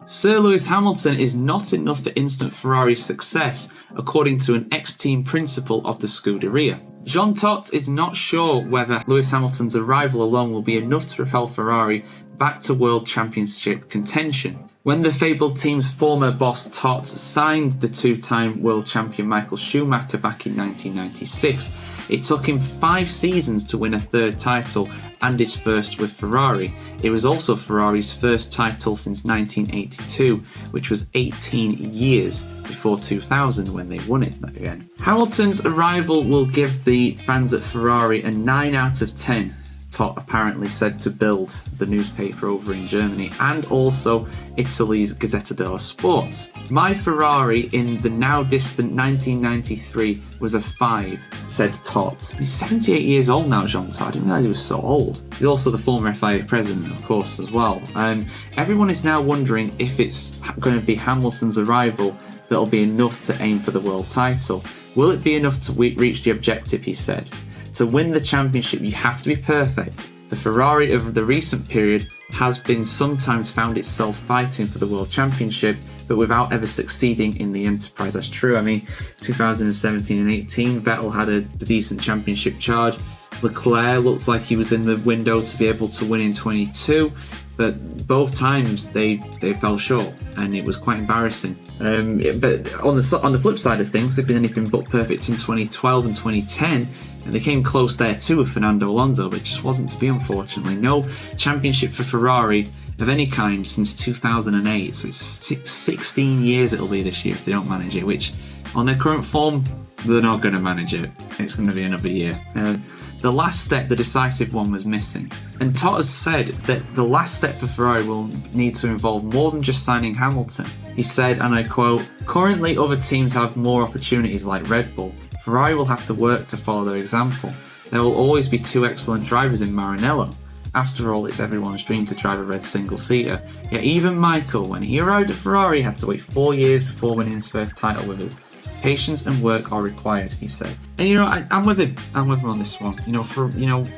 Sir Lewis Hamilton is not enough for instant Ferrari success, according to an ex-team principal of the Scuderia. Jean Todt is not sure whether Lewis Hamilton's arrival alone will be enough to propel Ferrari back to World Championship contention. When the fabled team's former boss Todt signed the two-time world champion Michael Schumacher back in 1996, it took him 5 seasons to win a third title and his first with Ferrari. It was also Ferrari's first title since 1982, which was 18 years before 2000 when they won it again. Hamilton's arrival will give the fans at Ferrari a 9 out of 10. Todt apparently said to Bild, the newspaper over in Germany, and also Italy's Gazzetta dello Sport. My Ferrari in the now distant 1993 was a 5, said Todt. He's 78 years old now, Jean Todt. I didn't realise he was so old. He's also the former FIA president, of course, as well. Everyone is now wondering if it's going to be Hamilton's arrival that'll be enough to aim for the world title. Will it be enough to reach the objective, he said. To win the championship, you have to be perfect. The Ferrari of the recent period has been sometimes found itself fighting for the World Championship, but without ever succeeding in the enterprise. That's true. I mean, 2017 and 18, Vettel had a decent championship charge. Leclerc looked like he was in the window to be able to win in 22, but both times they fell short, and it was quite embarrassing. But on the flip side of things, they've been anything but perfect in 2012 and 2010, and they came close there too with Fernando Alonso, but it just wasn't to be, unfortunately. No championship for Ferrari of any kind since 2008, so it's 16 years it'll be this year if they don't manage it, which on their current form, they're not going to manage it. It's going to be another year. The last step, the decisive one, was missing. And Todt has said that the last step for Ferrari will need to involve more than just signing Hamilton. He said, and I quote, "Currently other teams have more opportunities like Red Bull. Ferrari will have to work to follow their example. There will always be 2 excellent drivers in Maranello. After all, it's everyone's dream to drive a red single-seater. Yet even Michael, when he arrived at Ferrari, had to wait 4 years before winning his first title with us. Patience and work are required," he said. And I'm with him. I'm with him on this one.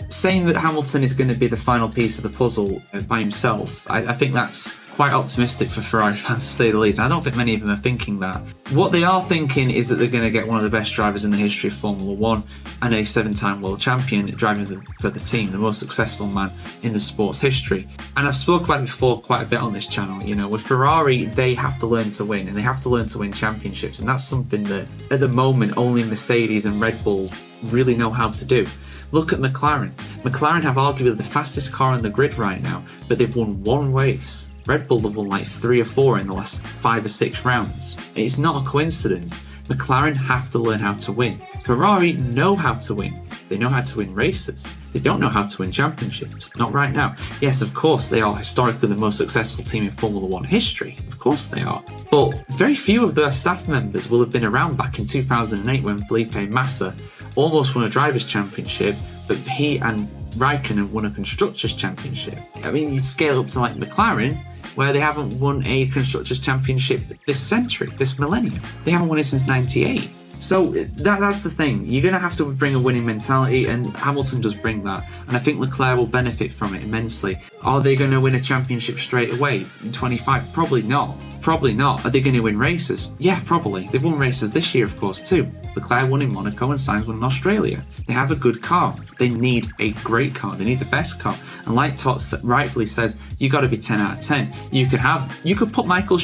Saying that Hamilton is going to be the final piece of the puzzle by himself, I think that's quite optimistic for Ferrari fans, to say the least. I don't think many of them are thinking that. What they are thinking is that they're going to get one of the best drivers in the history of Formula 1 and a 7-time world champion driving for the team, the most successful man in the sport's history. And I've spoken about it before quite a bit on this channel. With Ferrari, they have to learn to win, and they have to learn to win championships, and that's something that at the moment only Mercedes and Red Bull really know how to do. Look at McLaren. McLaren have arguably the fastest car on the grid right now, but they've won 1 race. Red Bull have won like 3 or 4 in the last 5 or 6 rounds. It's not a coincidence. McLaren have to learn how to win. Ferrari know how to win. They know how to win races. They don't know how to win championships. Not right now. Yes, of course, they are historically the most successful team in Formula 1 history. Of course they are. But very few of their staff members will have been around back in 2008 when Felipe Massa almost won a Drivers' Championship, but he and Raikkonen won a Constructors' Championship. I mean, you scale up to like McLaren, where they haven't won a Constructors' Championship this century, this millennium. They haven't won it since 98. So that's the thing. You're going to have to bring a winning mentality, and Hamilton does bring that. And I think Leclerc will benefit from it immensely. Are they going to win a championship straight away in 25? Probably not. Probably not. Are they going to win races? Yeah, probably. They've won races this year, of course, too. Leclerc won in Monaco and Sainz won in Australia. They have a good car. They need a great car. They need the best car. And like Todt rightfully says, you got to be 10 out of 10. You could put Pete Michael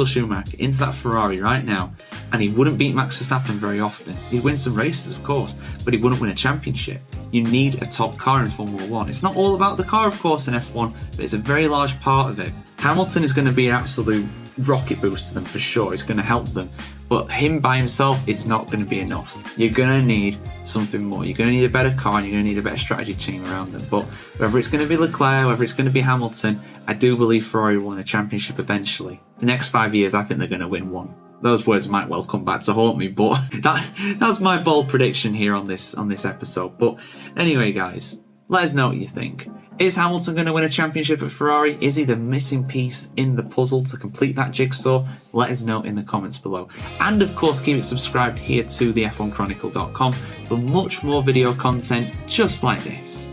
Schumacher into that Ferrari right now, and he wouldn't beat Max Verstappen very often. He'd win some races, of course, but he wouldn't win a championship. You need a top car in Formula 1. It's not all about the car, of course, in F1, but it's a very large part of it. Hamilton is going to be an absolute rocket boost to them for sure. It's going to help them. But him by himself, it's not going to be enough. You're going to need something more. You're going to need a better car, and you're going to need a better strategy team around them. But whether it's going to be Leclerc, whether it's going to be Hamilton, I do believe Ferrari will win a championship eventually. The next 5 years, I think they're going to win one. Those words might well come back to haunt me, but that's my bold prediction here on this episode. But anyway, guys, let us know what you think. Is Hamilton going to win a championship at Ferrari? Is he the missing piece in the puzzle to complete that jigsaw? Let us know in the comments below. And of course, keep it subscribed here to the F1Chronicle.com for much more video content just like this.